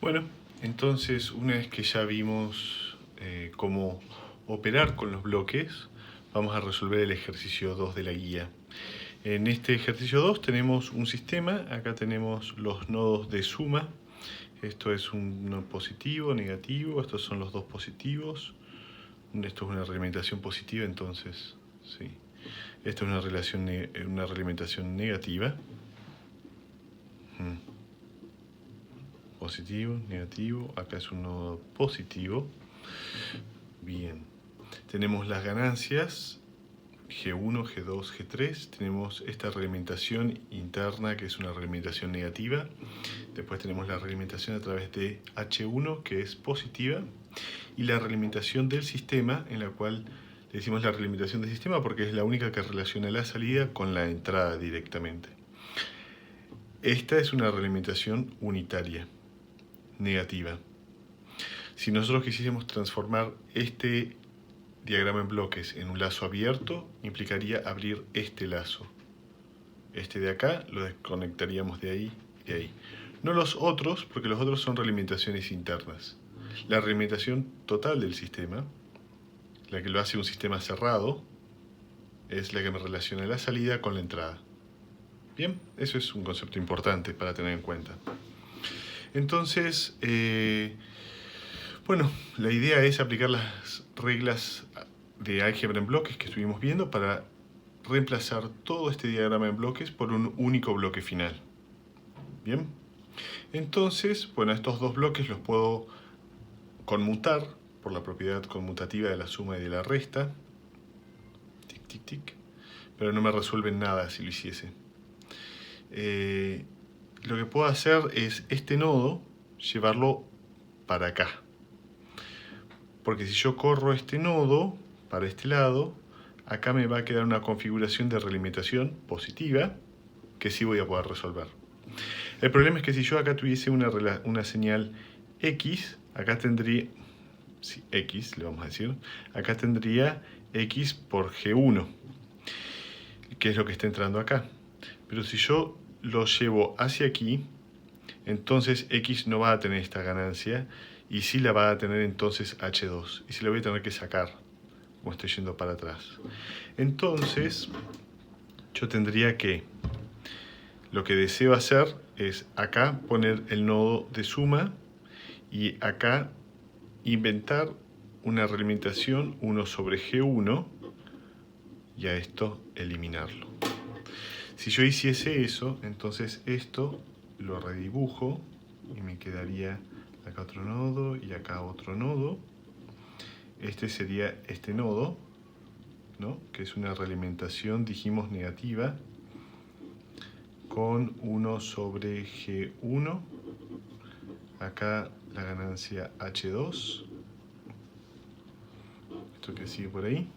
Bueno, entonces una vez que ya vimos cómo operar con los bloques, vamos a resolver el ejercicio 2 de la guía. En este ejercicio 2 tenemos un sistema, acá tenemos los nodos de suma, esto es un positivo, negativo, estos son los dos positivos, esto es una realimentación positiva, entonces, sí, esto es una realimentación negativa. Positivo, negativo, acá es un nodo positivo. Bien, tenemos las ganancias G1, G2, G3, tenemos esta realimentación interna que es una realimentación negativa, después tenemos la realimentación a través de H1 que es positiva y la realimentación del sistema, en la cual le decimos la realimentación del sistema porque es la única que relaciona la salida con la entrada directamente. Esta es una realimentación unitaria, negativa. Si nosotros quisiésemos transformar este diagrama en bloques en un lazo abierto, implicaría abrir este lazo. Este de acá lo desconectaríamos de ahí y de ahí. No los otros, porque los otros son realimentaciones internas. La realimentación total del sistema, la que lo hace un sistema cerrado, es la que me relaciona la salida con la entrada. Bien, eso es un concepto importante para tener en cuenta. Entonces, bueno, la idea es aplicar las reglas de álgebra en bloques que estuvimos viendo para reemplazar todo este diagrama en bloques por un único bloque final. Bien, entonces, bueno, estos dos bloques los puedo conmutar por la propiedad conmutativa de la suma y de la resta. Tic, tic, tic. Pero no me resuelven nada si lo hiciese. Lo que puedo hacer es este nodo llevarlo para acá. Porque si yo corro este nodo para este lado, acá me va a quedar una configuración de realimentación positiva que sí voy a poder resolver. El problema es que si yo acá tuviese una señal X, acá tendría, sí, X le vamos a decir, acá tendría X por G1, que es lo que está entrando acá. Pero si yo lo llevo hacia aquí, entonces X no va a tener esta ganancia y sí la va a tener entonces H2. Y se la voy a tener que sacar, como estoy yendo para atrás. Entonces, yo tendría que, lo que deseo hacer es acá poner el nodo de suma y acá inventar una realimentación 1 sobre G1 y a esto eliminarlo. Si yo hiciese eso, entonces esto lo redibujo y me quedaría acá otro nodo y acá otro nodo. Este sería este nodo, ¿no? Que es una realimentación, dijimos, negativa, con 1 sobre G1. Acá la ganancia H2. Esto que sigue por ahí.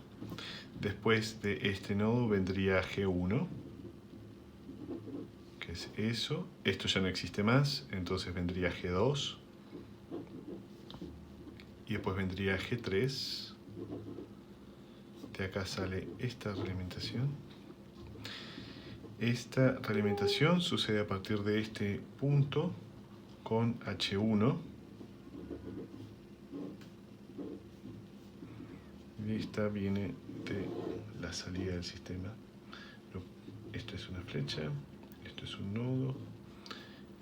Después de este nodo vendría G1, que es eso. Esto ya no existe más, entonces vendría G2. Y después vendría G3. De acá sale esta realimentación. Esta realimentación sucede a partir de este punto con H1. Y esta viene de la salida del sistema. Esto es una flecha, esto es un nodo,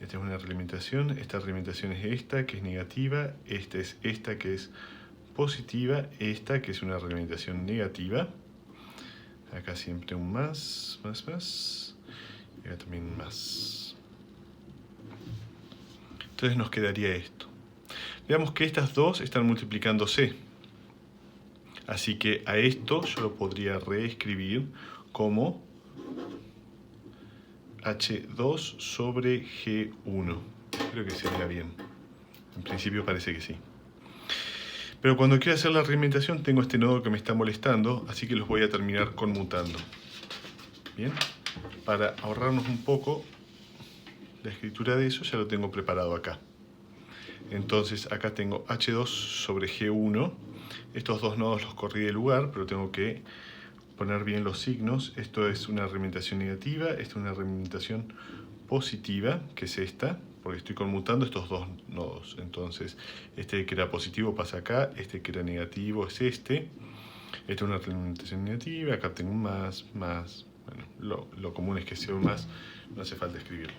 esta es una realimentación, esta realimentación es esta que es negativa, esta es esta que es positiva, esta que es una realimentación negativa. Acá siempre un más, más, más. Y acá también un más. Entonces nos quedaría esto. Veamos que estas dos están multiplicándose. Así que a esto yo lo podría reescribir como H2 sobre G1. Creo que sería bien. En principio parece que sí. Pero cuando quiero hacer la realimentación tengo este nodo que me está molestando, así que los voy a terminar conmutando. Bien, para ahorrarnos un poco la escritura de eso ya lo tengo preparado acá. Entonces acá tengo H2 sobre G1. Estos dos nodos los corrí de lugar, pero tengo que poner bien los signos. Esto es una realimentación negativa, esto es una realimentación positiva, que es esta. porque estoy conmutando estos dos nodos. Entonces, este que era positivo pasa acá, este que era negativo es este. Esta es una retroalimentación negativa, acá tengo un más. Bueno, lo común es que sea un más, no hace falta escribirlo.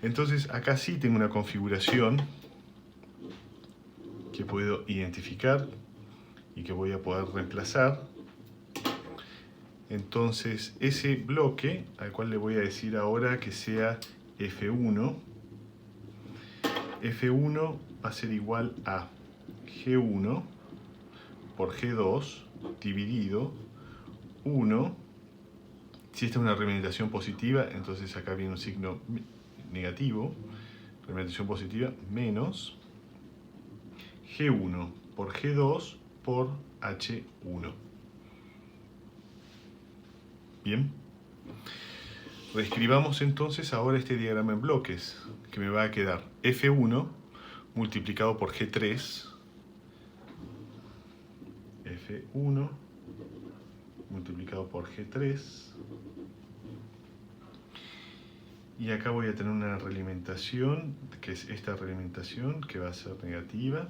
Entonces, acá sí tengo una configuración que puedo identificar y que voy a poder reemplazar. Entonces, ese bloque, al cual le voy a decir ahora que sea F1, F1 va a ser igual a G1 por G2 dividido 1. Si esta es una representación positiva, entonces acá viene un signo negativo, representación positiva, menos G1 por G2 por H1. Bien. Reescribamos entonces ahora este diagrama en bloques, que me va a quedar F1 multiplicado por G3, F1 multiplicado por G3, y acá voy a tener una realimentación, que es esta realimentación, que va a ser negativa,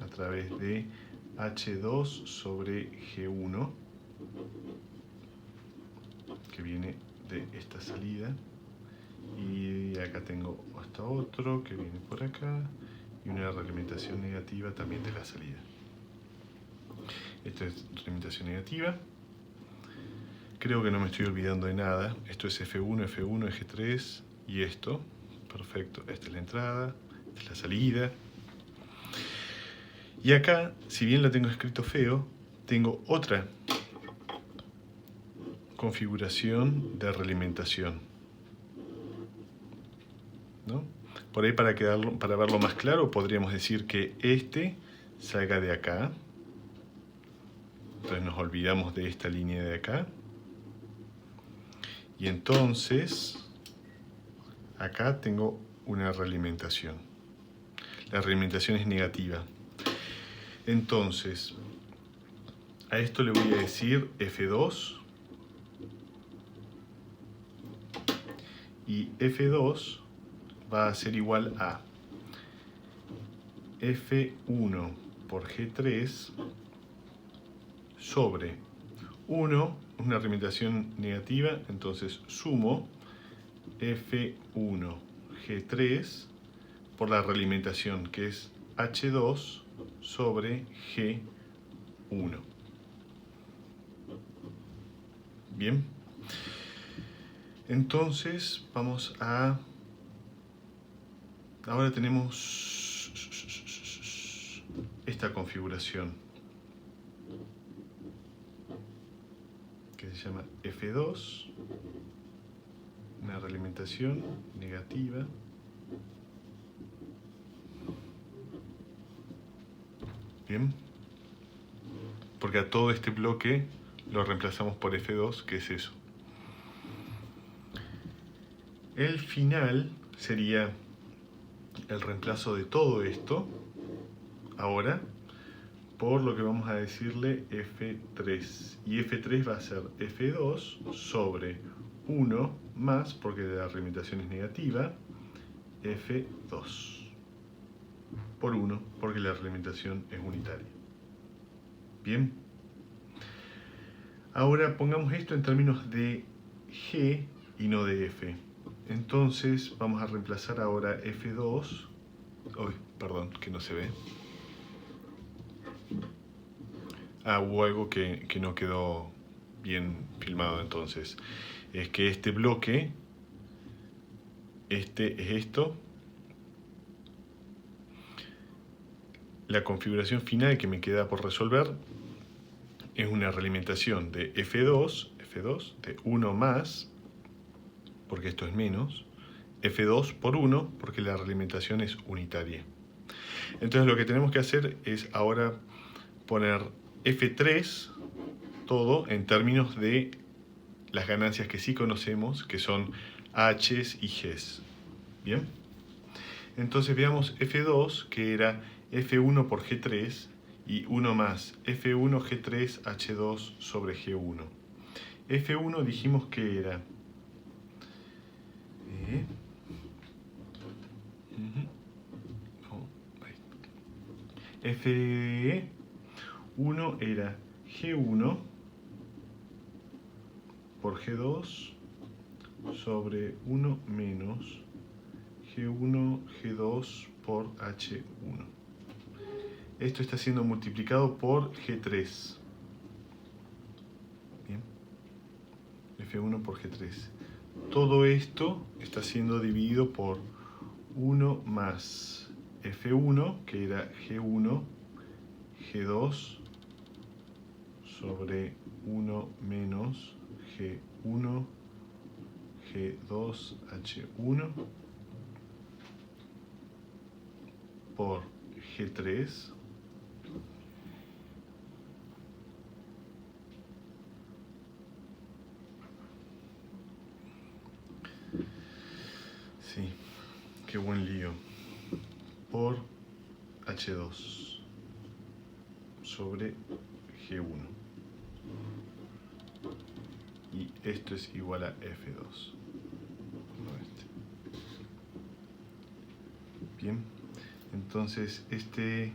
a través de H2 sobre G1, que viene de esta salida, y acá tengo hasta otro que viene por acá, y una realimentación negativa también de la salida. Esta es realimentación negativa. Creo que no me estoy olvidando de nada. Esto es F1, F1, eje 3 y esto. Perfecto. Esta es la entrada, esta es la salida. Y acá, si bien la tengo escrito feo, tengo otra configuración de realimentación, ¿no? Por ahí, para verlo más claro, podríamos decir que este salga de acá. Entonces nos olvidamos de esta línea de acá. Y entonces, acá tengo una realimentación. La realimentación es negativa. Entonces, a esto le voy a decir F2. Y F2 va a ser igual a F1 por G3 sobre 1, una realimentación negativa, entonces sumo F1 G3 por la realimentación, que es H2 sobre G1. Bien. Entonces vamos a... Ahora tenemos esta configuración que se llama F2, una realimentación negativa, bien, porque a todo este bloque lo reemplazamos por F2, que es eso. El final sería el reemplazo de todo esto ahora por lo que vamos a decirle F3, y F3 va a ser F2 sobre 1 más, porque la realimentación es negativa, F2 por 1, porque la realimentación es unitaria. Bien. Ahora pongamos esto en términos de G y no de F. Entonces vamos a reemplazar ahora F2. Uy, perdón, que no se ve. Hubo algo que no quedó bien filmado entonces. Es que este bloque, este es esto. La configuración final que me queda por resolver es una realimentación de F2 de 1 más, porque esto es menos, F2 por 1, porque la realimentación es unitaria. Entonces lo que tenemos que hacer es ahora poner F3 todo en términos de las ganancias que sí conocemos, que son H's y G's. ¿Bien? Entonces veamos F2, que era F1 por G3, y 1 más F1 G3 H2 sobre G1. F1 dijimos que era F1 era G1 por G2 sobre 1 menos G1, G2 por H1. Esto está siendo multiplicado por G3. Bien. F1 por G3. Todo esto está siendo dividido por 1 más F1, que era G1, G2 sobre 1 menos G1, G2, H1 por G3 sí, qué buen lío, por H2 sobre G1 y esto es igual a F2. Bien, entonces este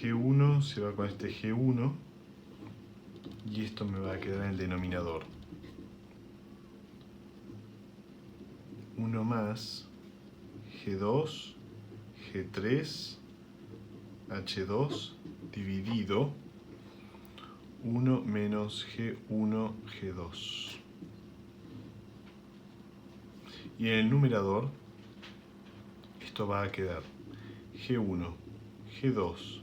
G1 se va con este G1 y esto me va a quedar en el denominador. 1 más G2, G3, H2 dividido 1 menos G1, G2. Y en el numerador esto va a quedar G1, G2,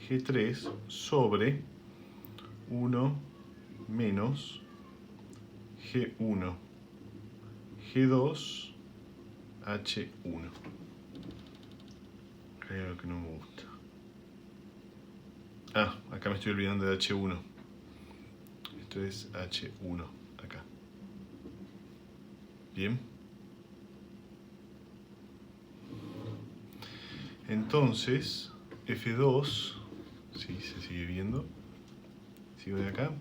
G3 sobre 1 menos G1, G2, H1. Acá hay algo que no me gusta. Ah, acá me estoy olvidando de H1. Esto es H1 acá. Bien. Entonces, F2, si se sigue viendo, sigo de acá,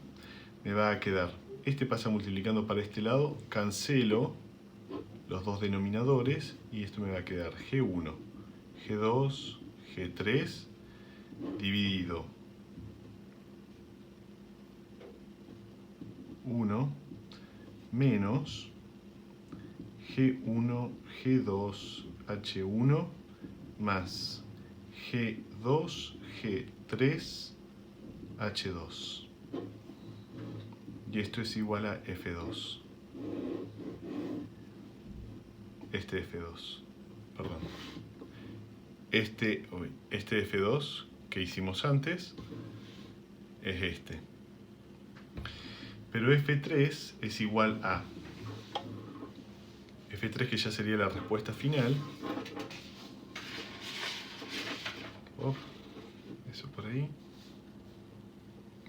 me va a quedar, este pasa multiplicando para este lado, cancelo los dos denominadores y esto me va a quedar G1, G2, G3 dividido 1 menos G1, G2, H1 más G2, G3, H2. Y esto es igual a F2. Este F2, perdón. Este F2 que hicimos antes es este. Pero F3 es igual a F3, que ya sería la respuesta final. Eso por ahí.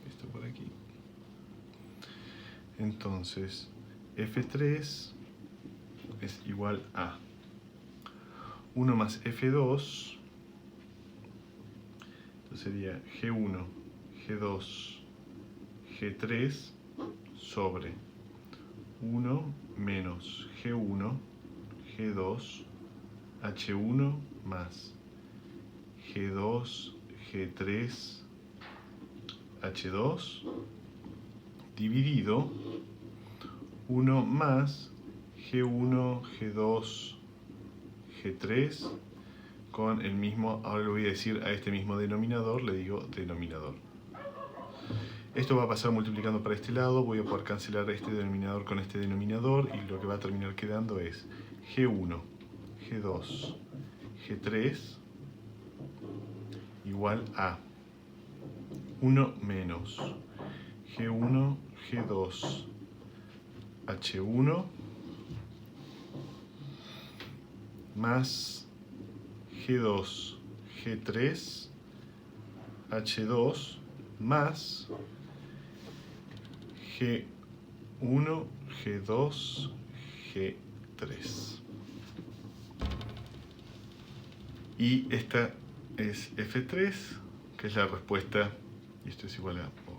Esto por aquí. Entonces, F3 es igual a 1 más F2. Entonces sería G1, G2, G3 sobre 1 menos G1, G2, H1 más G2, G3, H2 dividido 1 más G1, G2, G3 con el mismo, ahora le voy a decir a este mismo denominador, le digo denominador. Esto va a pasar multiplicando para este lado, voy a poder cancelar este denominador con este denominador y lo que va a terminar quedando es G1, G2, G3 igual a 1 menos G1, G2, H1 más G2, G3, H2 más G1, G2, G3. Y esta es F3, que es la respuesta, y esto es igual a O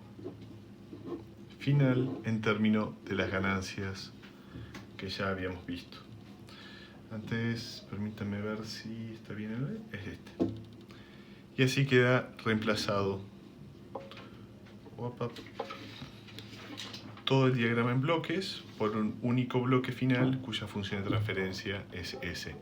final en términos de las ganancias que ya habíamos visto. Antes, permítanme ver si está bien. Es este. Y así queda reemplazado todo el diagrama en bloques por un único bloque final cuya función de transferencia es S.